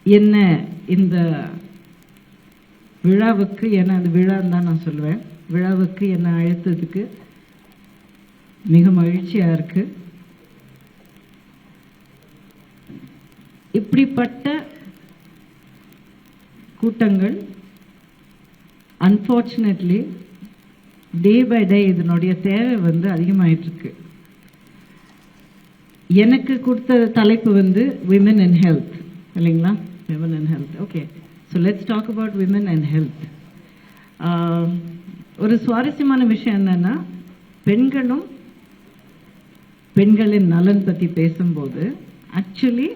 என்ன இந்த விழாவுக்கு, என்ன அந்த விழான்னு தான் நான் சொல்லுவேன், விழாவுக்கு என்ன அழைத்ததுக்கு மிக மகிழ்ச்சியாக இருக்கு. இப்படிப்பட்ட கூட்டங்கள் அன்ஃபார்ச்சுனேட்லி டே பை டே இதனுடைய தேவை வந்து அதிகமாயிட்டு இருக்கு. எனக்கு கொடுத்த தலைப்பு வந்து விமன் அண்ட் ஹெல்த் இல்லைங்களா? Women and health. Okay, so let's talk about women and health. ஒரு சுவாரஸ்யமான விஷயம் என்னன்னா, பெண்களின் நலன் பற்றி பேசும்போது ஆக்சுவலி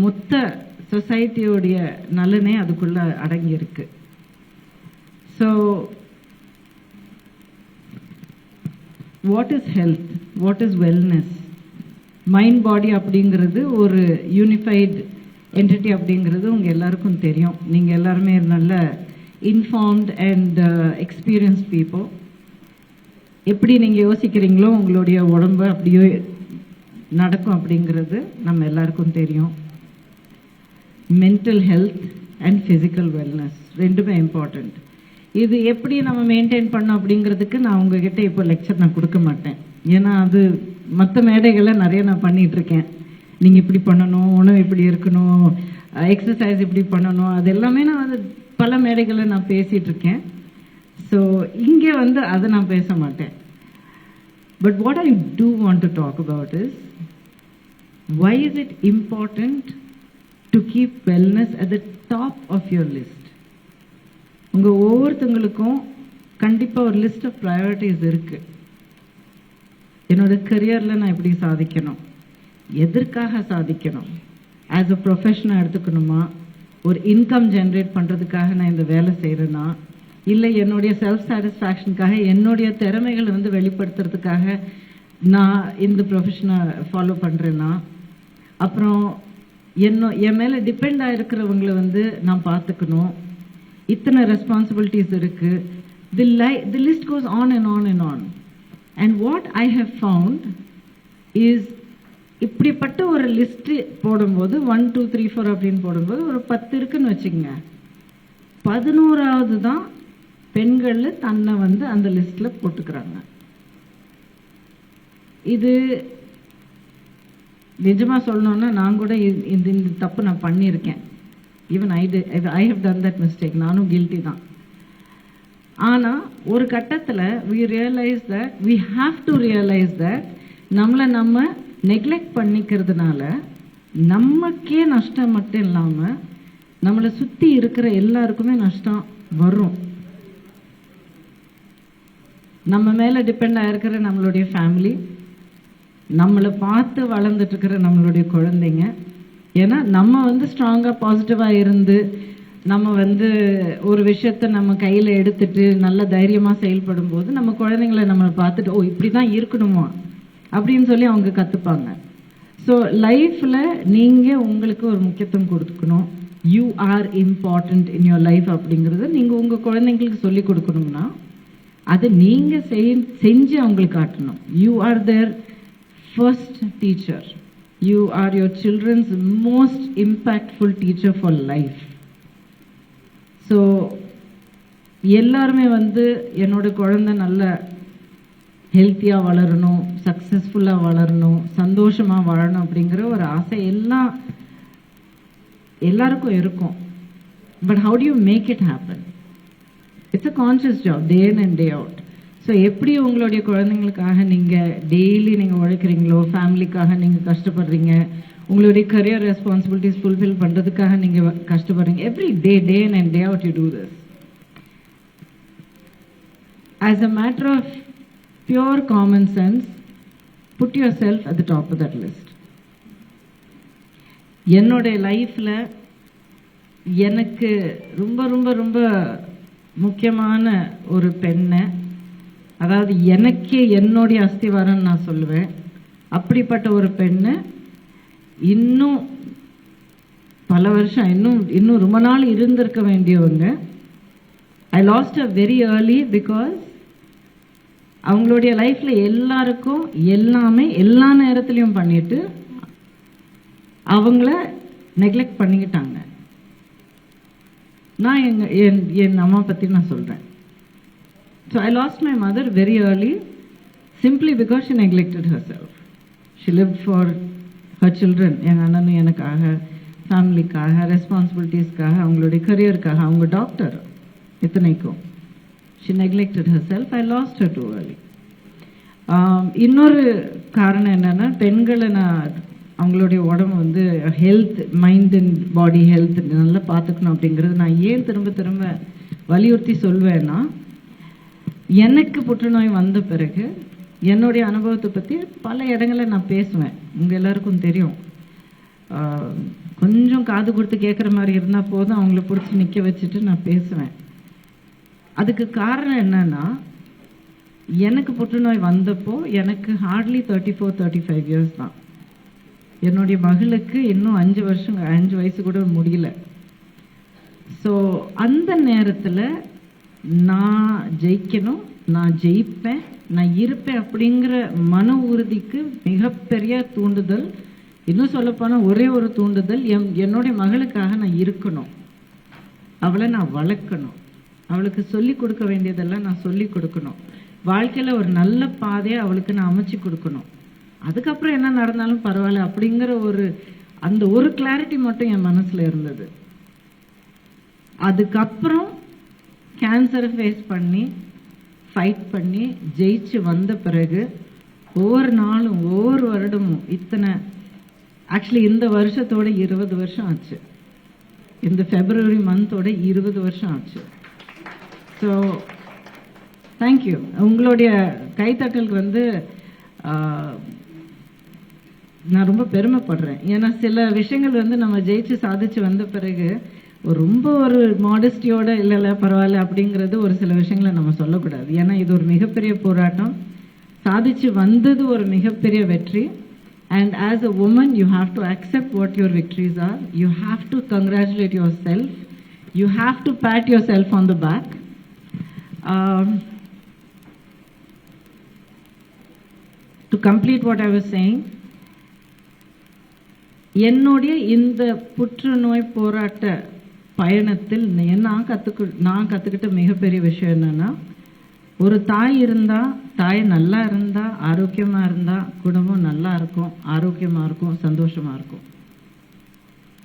மொத்த சொசைட்டியோடைய நலனே அதுக்குள்ள அடங்கியிருக்கு. So what is health, what is wellness? Mind பாடி அப்படிங்கிறது ஒரு யூனிஃபைடு என்டிட்டி அப்படிங்கிறது உங்கள் எல்லாருக்கும் தெரியும். நீங்கள் எல்லாருமே நல்ல இன்ஃபார்ம்ட் அண்ட் எக்ஸ்பீரியன்ஸ்ட் பீப்புள். எப்படி நீங்கள் யோசிக்கிறீங்களோ உங்களுடைய உடம்பு அப்படியே நடக்கும் அப்படிங்கிறது நம்ம எல்லாருக்கும் தெரியும். Mental health and physical wellness ரெண்டுமே இம்பார்ட்டண்ட். இது எப்படி நம்ம மெயின்டைன் பண்ணோம் அப்படிங்கிறதுக்கு நான் உங்ககிட்ட இப்போ லெக்சர் நான் கொடுக்க மாட்டேன். ஏன்னா அது மற்ற மேடைகளை நிறைய நான் பண்ணிகிட்ருக்கேன். நீங்கள் இப்படி பண்ணணும், உணவு இப்படி இருக்கணும், எக்ஸசைஸ் இப்படி பண்ணணும், அது எல்லாமே நான் வந்து பல மேடைகளை நான் பேசிகிட்டு இருக்கேன். ஸோ இங்கே வந்து அதை நான் பேச மாட்டேன். But what I do want to talk about is why is it important to keep wellness at the top of your list? உங்கள் ஒவ்வொருத்தங்களுக்கும் கண்டிப்பாக ஒரு லிஸ்ட் ஆஃப் ப்ரையாரிட்டிஸ் இருக்குது. என்னோட கரியரில் நான் எப்படி சாதிக்கணும், எதற்காக சாதிக்கணும், ஆஸ் அ ப்ரொஃபஷனாக எடுத்துக்கணுமா, ஒரு இன்கம் ஜென்ரேட் பண்ணுறதுக்காக நான் இந்த வேலை செய்கிறேன்னா, இல்லை என்னுடைய செல்ஃப் சாட்டிஸ்ஃபேக்ஷனுக்காக என்னுடைய திறமைகளை வந்து வெளிப்படுத்துறதுக்காக நான் இந்த ப்ரொஃபஷனை ஃபாலோ பண்ணுறேன்னா, அப்புறம் என் மேலே டிபெண்ட் ஆகிருக்கிறவங்களை வந்து நான் பார்த்துக்கணும். இத்தனை ரெஸ்பான்சிபிலிட்டிஸ் இருக்குது. The list goes on and on and on. And what I have found is, இப்படிப்பட்ட ஒரு லிஸ்ட்டு போடும்போது 1 2 3 4 அப்படின்னு போடும்போது ஒரு 10 இருக்குன்னு வச்சுக்கோங்க, 11வது தான் பெண்கள் தன்னை வந்து அந்த லிஸ்ட்டில் போட்டுக்கிறாங்க. இது நிஜமாக சொல்லணுன்னா நான் கூட இந்த தப்பு நான் பண்ணியிருக்கேன். Even I have done that mistake. நானும் கில்ட்டி தான். ஆனால் ஒரு கட்டத்தில் we realize that we have to realize that நம்மளை நம்ம நெக்லெக்ட் பண்ணிக்கிறதுனால நமக்கே நஷ்டம் மட்டும் இல்லாமல் நம்மளை சுற்றி இருக்கிற எல்லாருக்குமே நஷ்டம் வரும். நம்ம மேலே டிபெண்ட் ஆகிருக்கிற நம்மளுடைய ஃபேமிலி, நம்மளை பார்த்து வளர்ந்துட்டு இருக்கிற நம்மளுடைய குழந்தைங்க. ஏன்னா நம்ம வந்து ஸ்ட்ராங்காக பாசிட்டிவாக இருந்து நம்ம வந்து ஒரு விஷயத்த நம்ம கையில் எடுத்துட்டு நல்ல தைரியமாக செயல்படும் போது நம்ம குழந்தைங்கள நம்மளை பார்த்துட்டு ஓ இப்படி தான் இருக்கணுமா அப்படின்னு சொல்லி அவங்க கற்றுப்பாங்க. ஸோ லைஃப்பில் நீங்கள் உங்களுக்கு ஒரு முக்கியத்துவம் கொடுக்கணும். You are important in your life அப்படிங்கிறது நீங்கள் உங்கள் குழந்தைங்களுக்கு சொல்லி கொடுக்கணும்னா அதை நீங்கள் செஞ்சு அவங்களுக்கு காட்டணும். You are their first teacher. You are your children's most impactful teacher for life. So எல்லாருமே வந்து என்னோட குழந்தை நல்ல ஹெல்த்தியாக வளரணும், சக்ஸஸ்ஃபுல்லாக வளரணும், சந்தோஷமாக வாழணும் அப்படிங்கிற ஒரு ஆசை எல்லாருக்கும் இருக்கும். But how do you make it happen? It's a conscious job, day in and day out. So எப்படி உங்களுடைய குழந்தைங்களுக்காக நீங்கள் டெய்லி நீங்கள் உழைக்கிறீங்களோ, ஃபேமிலிக்காக நீங்கள் கஷ்டப்படுறீங்க, உங்களுடைய கரியர் ரெஸ்பான்சிபிலிட்டிஸ் ஃபுல்ஃபில் பண்ணுறதுக்காக நீங்கள் கஷ்டப்படுறீங்க, every day in and day out you do this. As a matter of pure common sense, put yourself at the top of that list. என்னுடைய லைஃப்பில் எனக்கு ரொம்ப ரொம்ப ரொம்ப முக்கியமான ஒரு பெண்ணை, அதாவது எனக்கே என்னுடைய அஸ்திவாரம்னு நான் சொல்லுவேன், அப்படிப்பட்ட ஒரு பெண்ணு இன்னும் பல வருஷம் இன்னும் ரொம்ப நாள் இருந்திருக்க வேண்டியவங்க. ஐ last a very early because அவங்களுடைய லைஃப்ல எல்லாருக்கும் எல்லாமே எல்லா நேரத்துலையும் பண்ணிட்டு அவங்கள நெக்லெக்ட் பண்ணிக்கிட்டாங்க. நான் என் அம்மா பற்றி நான் சொல்கிறேன். So I last my mother very early simply because she neglected her self. She live for her children, எங்கள் அண்ணனும் எனக்காக, ஃபேமிலிக்காக, ரெஸ்பான்சிபிலிட்டிஸ்க்காக, அவங்களுடைய கரியருக்காக. அவங்க டாக்டர் இத்தனைக்கும். She neglected her self. I last hour too early. இன்னொரு காரணம் என்னென்னா, பெண்களை நான் அவங்களுடைய உடம்பு வந்து health, mind and body health நல்லா பார்த்துக்கணும் அப்படிங்கிறது நான் ஏன் திரும்ப திரும்ப வலியுறுத்தி சொல்வேன்னா, எனக்கு புற்றுநோய் வந்த பிறகு என்னுடைய அனுபவத்தை பற்றி பல இடங்களில் நான் பேசுவேன். உங்கள் எல்லாருக்கும் தெரியும். கொஞ்சம் காது கொடுத்து கேட்குற மாதிரி இருந்தால் போதும், அவங்கள பிடிச்சி நிற்க வச்சுட்டு நான் பேசுவேன். அதுக்கு காரணம் என்னன்னா, எனக்கு புற்றுநோய் வந்தப்போ எனக்கு ஹார்ட்லி 34-35 இயர்ஸ் தான். என்னுடைய மகளுக்கு இன்னும் 5 வயசு கூட முடியல. ஸோ அந்த நேரத்தில் நான் ஜெயிக்கணும், நான் ஜெயிப்பேன், நான் இருப்பேன் அப்படிங்கிற மன உறுதிக்கு மிகப்பெரிய தூண்டுதல், இன்னும் சொல்லப்போனால் ஒரே ஒரு தூண்டுதல், என்னுடைய மகளுக்காக நான் இருக்கணும், அவளை நான் வளர்க்கணும், அவளுக்கு சொல்லி கொடுக்க வேண்டியதெல்லாம் நான் சொல்லி கொடுக்கணும், வாழ்க்கையில் ஒரு நல்ல பாதையை அவளுக்கு நான் அமைச்சு கொடுக்கணும். அதுக்கப்புறம் என்ன நடந்தாலும் பரவாயில்ல அப்படிங்கிற அந்த ஒரு கிளாரிட்டி மட்டும் என் மனசில் இருந்தது. அதுக்கப்புறம் கேன்சரை ஃபேஸ் பண்ணி ஃபைட் பண்ணி ஜெயிச்சு வந்த பிறகு ஒவ்வொரு நாளும் ஒவ்வொரு வருடமும் ஆக்சுவலி இந்த வருஷத்தோட 20 வருஷம் ஆச்சு. இந்த February மந்தோட 20 வருஷம் ஆச்சு. So thank you. உங்களுடைய கைத்தட்டலுக்கு வந்து நான் ரொம்ப பெருமைப்படுறேன். ஏன்னா சில விஷயங்கள் வந்து நம்ம ஜெயிச்சு சாதிச்சு வந்த பிறகு ரொம்ப ஒரு மாடஸ்டியோட இல்லை பரவாயில்ல அப்படிங்கிறது ஒரு சில விஷயங்களை நம்ம சொல்லக்கூடாது. ஏன்னா இது ஒரு மிகப்பெரிய போராட்டம், சாதிச்சு வந்தது ஒரு மிகப்பெரிய வெற்றி. And as a woman, you have to accept what your victories are. You have to congratulate yourself. You have to pat yourself on the back. To complete what I was saying, என்னுடைய இந்த புற்றுநோய் போராட்ட பயணத்தில் நான் கற்றுக்கிட்ட மிகப்பெரிய விஷயம் என்னன்னா, ஒரு தாய் இருந்தா, தாய் நல்லா இருந்தா, ஆரோக்கியமா இருந்தா, குடும்பம் நல்லா இருக்கும், ஆரோக்கியமா இருக்கும், சந்தோஷமா இருக்கும்.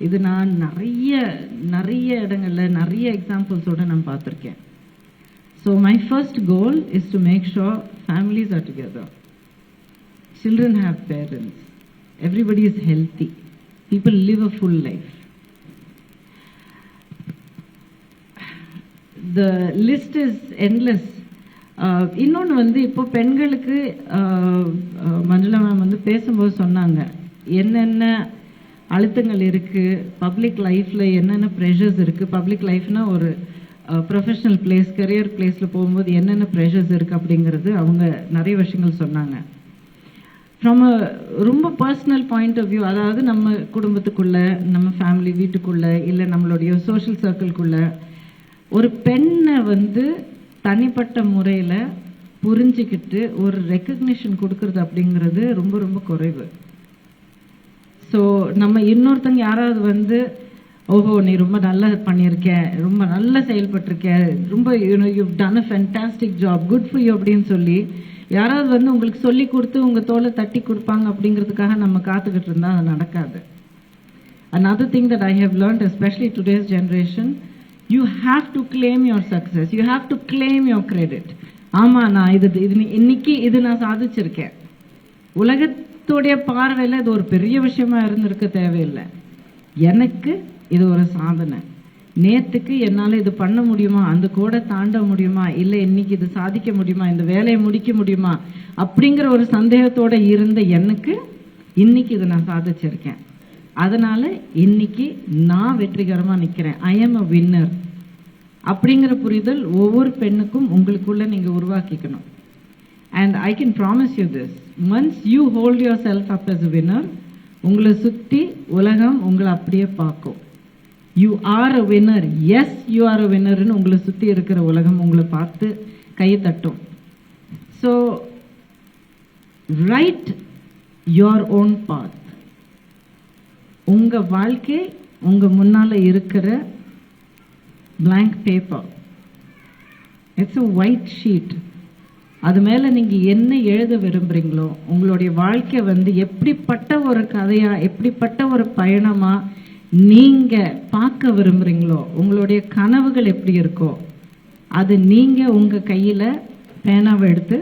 இது நான் நிறைய இடங்கள்ல நிறைய எக்ஸாம்பிள்ஸோட நான் பார்த்துருக்கேன். So my first goal is to make sure families are together, children have parents, everybody is healthy, people live a full life. The list is endless. இன்னொன்று வந்து இப்போ பெண்களுக்கு மஞ்சுளா மேம் வந்து பேசும்போது சொன்னாங்க என்னென்ன அழுத்தங்கள் இருக்குது, பப்ளிக் லைஃப்பில் என்னென்ன ப்ரெஷர்ஸ் இருக்குது. பப்ளிக் லைஃப்னா ஒரு ப்ரொஃபஷனல் பிளேஸ், கரியர் பிளேஸில் போகும்போது என்னென்ன ப்ரெஷர்ஸ் இருக்குது அப்படிங்கிறது அவங்க நிறைய விஷயங்கள் சொன்னாங்க. ஃப்ரம் அ ரொம்ப பர்சனல் பாயிண்ட் ஆஃப் வியூ, அதாவது நம்ம குடும்பத்துக்குள்ளே, நம்ம ஃபேமிலி வீட்டுக்குள்ளே, இல்லை நம்மளுடைய சோஷியல் சர்க்கிள்குள்ளே ஒரு பெண்ணை வந்து தனிப்பட்ட முறையில் புரிஞ்சிக்கிட்டு ஒரு ரெக்கக்னிஷன் கொடுக்கறது அப்படிங்கிறது ரொம்ப ரொம்ப குறைவு. ஸோ நம்ம இன்னொருத்தங்க யாராவது வந்து ஓஹோ நீ ரொம்ப நல்லா பண்ணியிருக்க, ரொம்ப நல்லா செயல்பட்டிருக்க, ரொம்ப you done a fantastic job, good for you அப்படின்னு சொல்லி யாராவது வந்து உங்களுக்கு சொல்லி கொடுத்து உங்கள் தோலை தட்டி கொடுப்பாங்க அப்படிங்கிறதுக்காக நம்ம காத்துக்கிட்டு இருந்தால் அது நடக்காது. Another thing that I have learned, especially today's generation, you have to claim your success, you have to claim your credit. ஆமாம், நான் இன்னைக்கு நான் சாதிச்சிருக்கேன். உலகத்துடைய பார்வையில் இது ஒரு பெரிய விஷயமா இருந்திருக்க தேவையில்லை. எனக்கு இது ஒரு சாதனை. நேற்றுக்கு என்னால் இது பண்ண முடியுமா, அந்த கோடை தாண்ட முடியுமா, இல்லை இன்னைக்கு இது சாதிக்க முடியுமா, இந்த வேலையை முடிக்க முடியுமா அப்படிங்கிற ஒரு சந்தேகத்தோடு இருந்த எனக்கு இன்னைக்கு இதை நான் சாதிச்சிருக்கேன். அதனால் இன்னைக்கு நான் வெற்றிகரமாக நிற்கிறேன். ஐ எம் அ வின்னர் அப்படிங்கிற புரிதல் ஒவ்வொரு பெண்ணுக்கும் உங்களுக்குள்ள நீங்கள் உருவாக்கிக்கணும். And I can promise you this, once you hold yourself up as a winner, உங்களை சுற்றி உலகம் உங்களை அப்படியே பார்க்கும். You are a winner, yes you are a வின்னர்னு உங்களை சுற்றி இருக்கிற உலகம் உங்களை பார்த்து கையை தட்டும். So write your own path. உங்கள் வாழ்க்கை உங்கள் முன்னால் இருக்கிற blank paper. It's a white sheet. அது மேலே நீங்கள் என்ன எழுத விரும்புகிறீங்களோ, உங்களுடைய வாழ்க்கை வந்து எப்படிப்பட்ட ஒரு கதையாக, எப்படிப்பட்ட ஒரு பயணமாக நீங்கள் பார்க்க விரும்புகிறீங்களோ, உங்களுடைய கனவுகள் எப்படி இருக்கோ, அது நீங்கள் உங்கள் கையில் பேனாவை எடுத்து,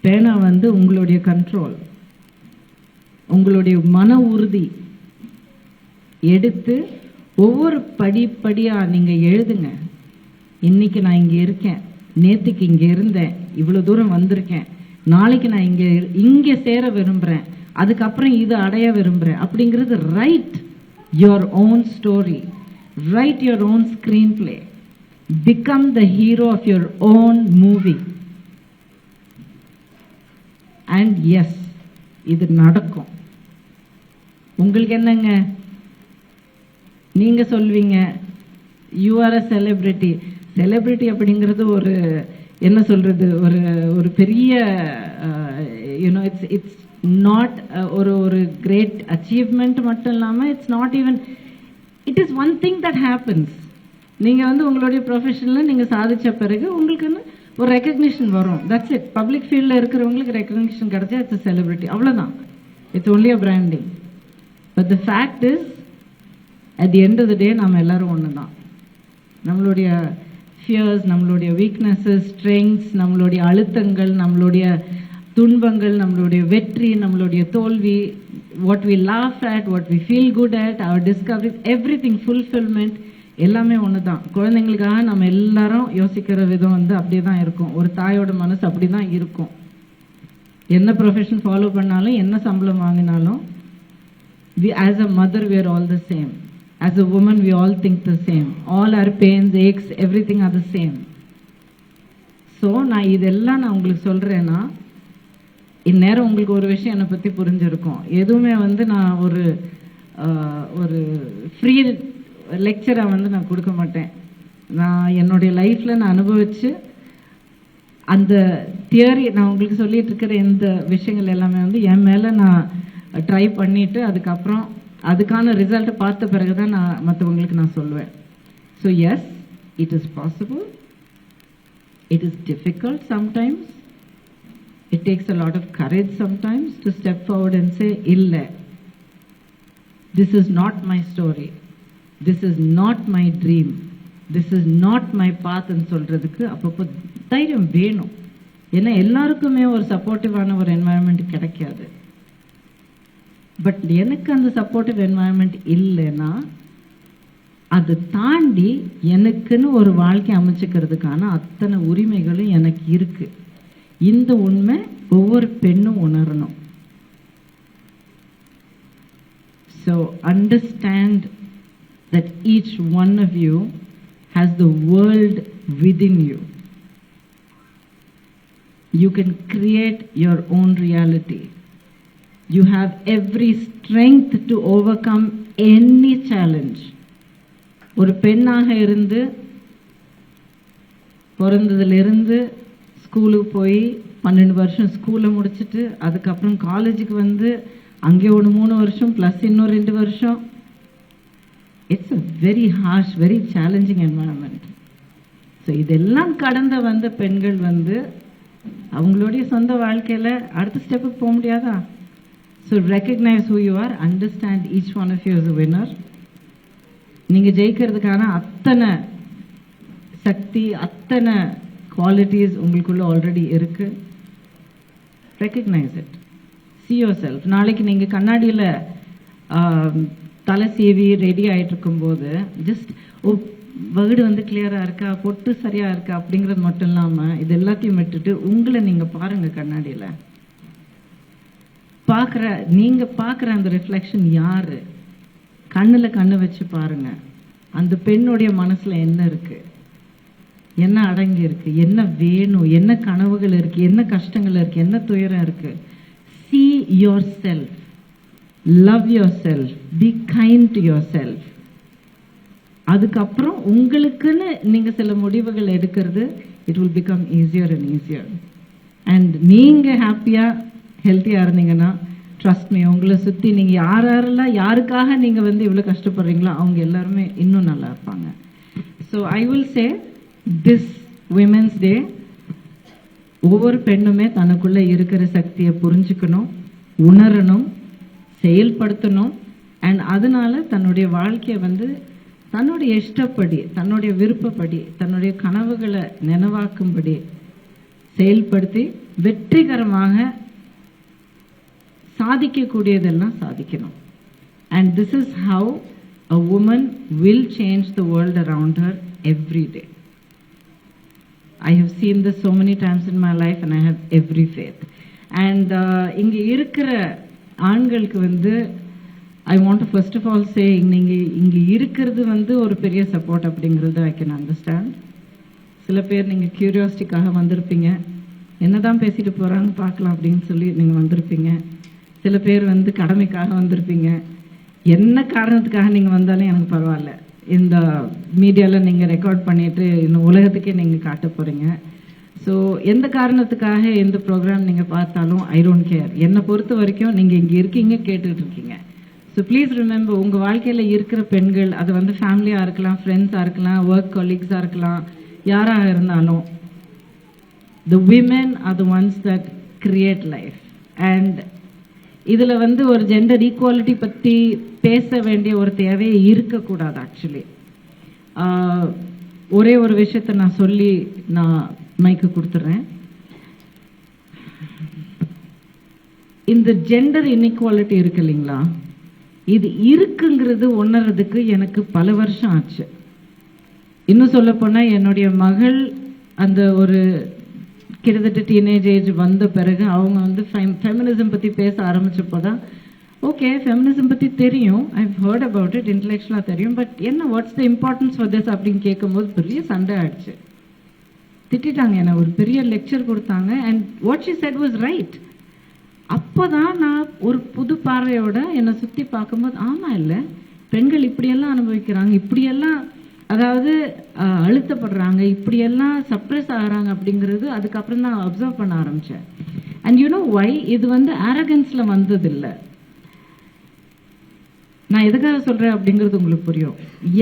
பேனா வந்து உங்களுடைய கண்ட்ரோல், உங்களுடைய மன உறுதி எடுத்து ஒவ்வொரு படிப்படியாக நீங்கள் எழுதுங்க. இன்னைக்கு நான் இங்கே இருக்கேன், நேற்றுக்கு இங்கே இருந்தேன், இவ்வளோ தூரம் வந்திருக்கேன், நாளைக்கு நான் இங்கே சேர விரும்புகிறேன், அதுக்கப்புறம் இதை அடைய விரும்புகிறேன் அப்படிங்கிறது. Write your own story, write your own screenplay, become the hero of your own movie. And yes, இது நடக்கும். உங்களுக்கு என்னங்க, நீங்கள் சொல்வீங்க you are a celebrity. Celebrity அப்படிங்கிறது ஒரு என்ன சொல்கிறது, ஒரு பெரிய யூனோ இட்ஸ் நாட் ஒரு கிரேட் அச்சீவ்மெண்ட் மட்டும் இல்லாமல் it's not even, it is one thing that happens. நீங்கள் வந்து உங்களுடைய ப்ரொஃபஷனில் நீங்கள் சாதித்த பிறகு உங்களுக்குன்னு ஒரு ரெக்கக்னிஷன் வரும். That's it. பப்ளிக் ஃபீல்டில் இருக்கிறவங்களுக்கு ரெக்கக்னிஷன் கிடைச்சா இட்ஸ் அ செலிபிரிட்டி, அவ்வளோதான். It's only a branding. But the fact is, at the end of the day நாம் எல்லாரும் ஒன்று தான். நம்மளுடைய ஃபியர்ஸ், நம்மளுடைய வீக்னஸஸ், ஸ்ட்ரெங்க்ஸ், நம்மளுடைய அழுத்தங்கள், நம்மளுடைய துன்பங்கள், நம்மளுடைய வெற்றி, நம்மளுடைய தோல்வி, what we laugh at, what we feel good at, our discoveries, everything, fulfilment எல்லாமே ஒன்று தான். குழந்தைங்களுக்காக நம்ம எல்லாரும் யோசிக்கிற விதம் வந்து அப்படியே தான் இருக்கும். ஒரு தாயோட மனசு அப்படி தான் இருக்கும். என்ன ப்ரொஃபஷன் ஃபாலோ பண்ணாலும், என்ன சம்பளம் வாங்கினாலும், as a mother we are all the same. As a woman we all think the same. All our pains, aches, everything are the same. So நான் இதெல்லாம் நான் உங்களுக்கு சொல்கிறேன்னா, இந்நேரம் உங்களுக்கு ஒரு விஷயம் என்னை பற்றி புரிஞ்சிருக்கும். எதுவுமே வந்து நான் ஒரு ஃப்ரீ லெக்சராக வந்து நான் கொடுக்க மாட்டேன். நான் என்னுடைய லைஃப்பில் நான் அனுபவித்து அந்த தியரி நான் உங்களுக்கு சொல்லிட்டு இருக்கிற இந்த விஷயங்கள் எல்லாமே வந்து என் மேலே நான் ட்ரை பண்ணிவிட்டு அதுக்கப்புறம் அதுக்கான ரிசல்ட்டை பார்த்த பிறகு தான் நான் மற்றவங்களுக்கு நான் சொல்லுவேன். So yes, it is possible. It is difficult sometimes. It takes a lot of courage sometimes to step forward and say, இல்லை, this is not my story, this is not my dream, this is not my பாத்ன்னு சொல்கிறதுக்கு அப்பப்போ தைரியம் வேணும். ஏன்னா எல்லாருக்குமே ஒரு சப்போர்ட்டிவான ஒரு என்வாயன்மெண்ட் கிடைக்காது. பட் எனக்கு அந்த சப்போர்ட்டிவ் என்வாயன்மெண்ட் இல்லைன்னா அதை தாண்டி எனக்குன்னு ஒரு வாழ்க்கை அமைச்சுக்கிறதுக்கான அத்தனை உரிமைகளும் எனக்கு இருக்கு. இந்த உண்மை ஒவ்வொரு பெண்ணும் உணரணும். So understand that each one of you has the world within you. You can create your own reality. You have every strength to overcome any challenge. ஒரு பெண்ணாக இருந்து பிறந்ததிலிருந்து ஸ்கூலுக்கு போய் 12 வருஷம் ஸ்கூலை முடிச்சுட்டு அதுக்கப்புறம் காலேஜுக்கு வந்து அங்கே ஒரு 3 வருஷம் ப்ளஸ் இன்னொரு 2 வருஷம். It's a very harsh, very challenging environment. So இதெல்லாம் கடந்த வந்த பெண்கள் வந்து அவங்களுடைய சொந்த வாழ்க்கையில் அடுத்த ஸ்டெப்புக்கு போக முடியாதா? So recognise who you are, understand each one of you is a winner. நீங்கள் ஜெயிக்கிறதுக்கான அத்தனை சக்தி, அத்தனை குவாலிட்டிஸ் உங்களுக்குள்ள ஆல்ரெடி இருக்கு. Recognise it, see yourself. நாளைக்கு நீங்கள் கண்ணாடியில் தலை சீவி ரெடி ஆகிட்டு இருக்கும்போது ஜஸ்ட் வகுடு வந்து கிளியராக இருக்கா, பொட்டு சரியாக இருக்கா அப்படிங்கிறது மட்டும் இல்லாமல் இது எல்லாத்தையும் விட்டுட்டு உங்களை நீங்கள் பாருங்கள். கண்ணாடியில் நீங்கள் பார்க்குற அந்த ரிஃப்ளெக்ஷன் யார்? கண்ணில் கண்ணு வச்சு பாருங்கள். அந்த பெண்ணுடைய மனசில் என்ன இருக்குது, என்ன அடங்கி இருக்குது, என்ன வேணும், என்ன கனவுகள் இருக்குது, என்ன கஷ்டங்கள் இருக்குது, என்ன துயரம் இருக்குது. see yourself, love yourself, be kind to yourself. அதுக்கப்புறம் உங்களுக்குன்னு நீங்கள் சில முடிவுகள் எடுக்கிறது, it will become easier and easier. and நீங்கள் ஹாப்பியாக ஹெல்த்தியாக இருந்தீங்கன்னா ட்ரஸ்ட் மீ, உங்களை சுற்றி நீங்கள் யாரெல்லாம் யாருக்காக நீங்கள் வந்து இவ்வளோ கஷ்டப்படுறீங்களோ அவங்க எல்லாருமே இன்னும் நல்லா இருப்பாங்க. So I will say this women's day ஒவ்வொரு பெண்ணுமே தனக்குள்ளே இருக்கிற சக்தியை புரிஞ்சுக்கணும், உணரணும், செயல்படுத்தணும். அண்ட் அதனால தன்னுடைய வாழ்க்கையை வந்து தன்னுடைய இஷ்டப்படி, தன்னுடைய விருப்பப்படி, தன்னுடைய கனவுகளை நினைவாக்கும்படி செயல்படுத்தி வெற்றிகரமாக சாதிக்கக்கூடியதெல்லாம் சாதிக்கணும். And this is how a woman will change the world around her every day. I have seen this so many times in my life and I have every faith. And இங்கே இருக்கிற ஆண்களுக்கு வந்து I want to first of all say, நீங்கள் இங்கே இருக்கிறது வந்து ஒரு பெரிய சப்போர்ட் அப்படிங்கிறது I can understand. சில பேர் நீங்கள் கியூரியாசிட்டிக்காக வந்திருப்பீங்க, என்னதான் பேசிட்டு போகிறான்னு பார்க்கலாம் அப்படின்னு சொல்லி நீங்கள் வந்திருப்பீங்க. சில பேர் வந்து கடமைக்காக வந்திருப்பீங்க. என்ன காரணத்துக்காக நீங்கள் வந்தாலும் எனக்கு பரவாயில்ல, இந்த மீடியாவில் நீங்கள் ரெக்கார்ட் பண்ணிட்டு இன்னும் உலகத்துக்கே நீங்கள் காட்ட போகிறீங்க. ஸோ எந்த காரணத்துக்காக எந்த ப்ரோக்ராம் நீங்கள் பார்த்தாலும் ஐ டோன்ட் கேர். என்னை பொறுத்த வரைக்கும் நீங்கள் இங்கே இருக்கீங்க, கேட்டுட்டு இருக்கீங்க. ஸோ ப்ளீஸ் ரிமெம்பர், உங்கள் வாழ்க்கையில் இருக்கிற பெண்கள், அது வந்து ஃபேமிலியாக இருக்கலாம், ஃப்ரெண்ட்ஸாக இருக்கலாம், ஒர்க் கொலீக்ஸாக இருக்கலாம், யாராக இருந்தாலும், the women are the ones that create life. And இதில் வந்து ஒரு ஜெண்டர் ஈக்குவாலிட்டி பற்றி பேச வேண்டிய ஒரு தேவையே இருக்கக்கூடாது. ஆக்சுவலி ஒரே ஒரு விஷயத்தை நான் சொல்லி நான் மைக்கு கொடுத்துட்றேன். இந்த ஜெண்டர் இன்இக்வாலிட்டி இருக்கு இல்லைங்களா, இது இருக்குங்கிறது உணர்றதுக்கு எனக்கு பல வருஷம் ஆச்சு. இன்னும் சொல்ல போனால் என்னுடைய மகள் அந்த ஒரு கிட்டத்தட்ட டீனேஜ் ஏஜ் வந்த பிறகு அவங்க வந்து ஃபெமினிசம் பற்றி பேச ஆரம்பிச்சப்போ தான் ஓகே, ஃபெமினிசம் பற்றி தெரியும், ஐ ஹர்ட் அபவுட் இட், இன்டலெக்சுவலாக தெரியும், பட் என்ன what's the importance for this அப்படின்னு கேட்கும்போது பெரிய சண்டை ஆயிடுச்சு. திட்டாங்க, என்ன ஒரு பெரிய லெக்சர் கொடுத்தாங்க. And what she said was right. அப்போ தான் நான் ஒரு புது பார்வையோட என்னை சுற்றி பார்க்கும்போது, ஆமாம் இல்லை, பெண்கள் இப்படியெல்லாம் அனுபவிக்கிறாங்க, இப்படியெல்லாம் அதாவது அழுத்தப்படுறாங்க, இப்படியெல்லாம் சப்ரெஸ் ஆகிறாங்க அப்படிங்கிறது அதுக்கப்புறம் தான் அப்சர்வ் பண்ண ஆரம்பித்தேன். அண்ட் யூ நோ வை, இது வந்து ஆரகன்ஸில் வந்ததில்லை. நான் எதுக்காக சொல்கிறேன் அப்படிங்கிறது உங்களுக்கு புரியும்.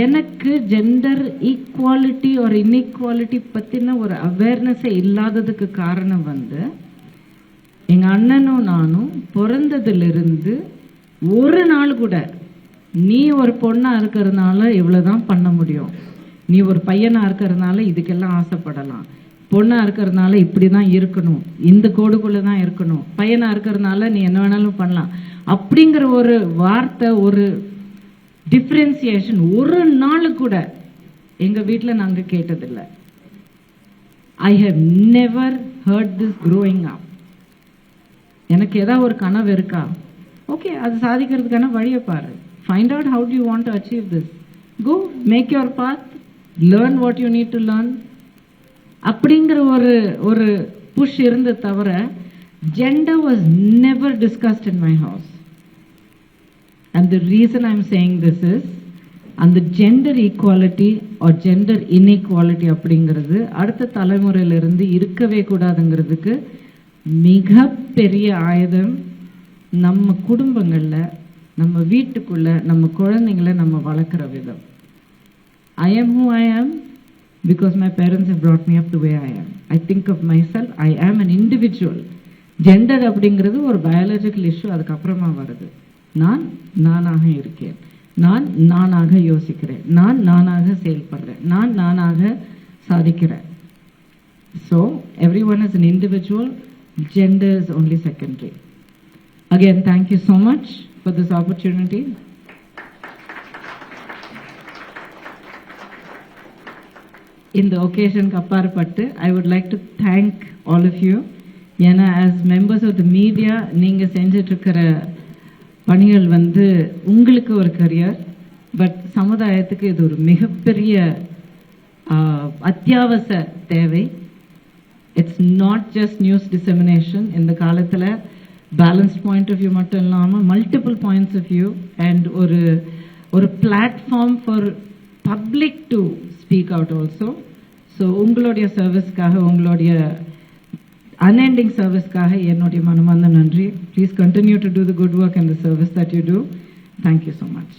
எனக்கு ஜெண்டர் ஈக்குவாலிட்டி ஒரு இன்இக்வாலிட்டி பற்றின ஒரு அவேர்னஸே இல்லாததுக்கு காரணம் வந்து எங்கள் அண்ணனும் நானும் பிறந்ததிலிருந்து ஒரு நாள் கூட நீ ஒரு பொண்ணாக இருக்கிறதுனால இவ்வளோதான் பண்ண முடியும், நீ ஒரு பையனாக இருக்கிறதுனால இதுக்கெல்லாம் ஆசைப்படலாம், பொண்ணாக இருக்கிறதுனால இப்படி தான் இருக்கணும், இந்த கோடுக்குள்ளே தான் இருக்கணும், பையனாக இருக்கிறதுனால நீ என்ன வேணாலும் பண்ணலாம் அப்படிங்கிற ஒரு வார்த்தை, ஒரு டிஃப்ரென்சியேஷன் ஒரு நாள் கூட எங்கள் வீட்டில் நாங்கள் கேட்டதில்லை. I have never heard this growing up. எனக்கு ஏதாவது ஒரு கனவு இருக்கா, ஓகே, அது சாதிக்கிறதுக்கான வழியை பாரு. Find out how do you want to achieve this. Go, make your path, learn what you need to learn. அப்படிங்கிற ஒரு புஷ் இருந்த தவிர gender was never discussed in my house. And the reason I'm saying this is, அந்த gender equality or gender inequality அப்படிங்கிறது அடுத்த தலைமுறையிலிருந்து இருக்கவே கூடாதுங்கிறதுக்கு மிகப்பெரிய ஆயுதம் நம்ம குடும்பங்களில், நம்ம வீட்டுக்குள்ள நம்ம குழந்தைங்களை நம்ம வளர்க்குற விதம். I am who I am because my parents have brought me up the way I am. I think of myself, I am an individual. Gender அப்படிங்கிறது ஒரு பயாலஜிக்கல் இஷ்யூ, அதுக்கப்புறமா வருது. நான் நானாக இருக்கேன், நான் நானாக யோசிக்கிறேன், நான் நானாக செயல்படுறேன், நான் நானாக சாதிக்கிறேன். So everyone is an individual, gender is only secondary. Again, thank you so much for this opportunity. In the occasion அப்பாற்பட்டு I would like to thank all of you. ஏன்னா as members of the media நீங்கள் செஞ்சிட்டு இருக்கிற பணிகள் வந்து உங்களுக்கு ஒரு career, but சமுதாயத்துக்கு இது ஒரு மிகப்பெரிய அத்தியாவசிய தேவை. It's not just news dissemination. இந்த காலத்தில் பேலன்ஸ் பாயிண்ட் ஆஃப் வியூ மட்டும் இல்லாமல் multiple points of view and ஒரு platform for public to speak out also. So உங்களுடைய சர்வீஸ்க்காக, உங்களுடைய அன்எண்டிங் சர்வீஸ்க்காக என்னுடைய மனமார்ந்த நன்றி. Please continue to do the good work and the service that you do. Thank you so much.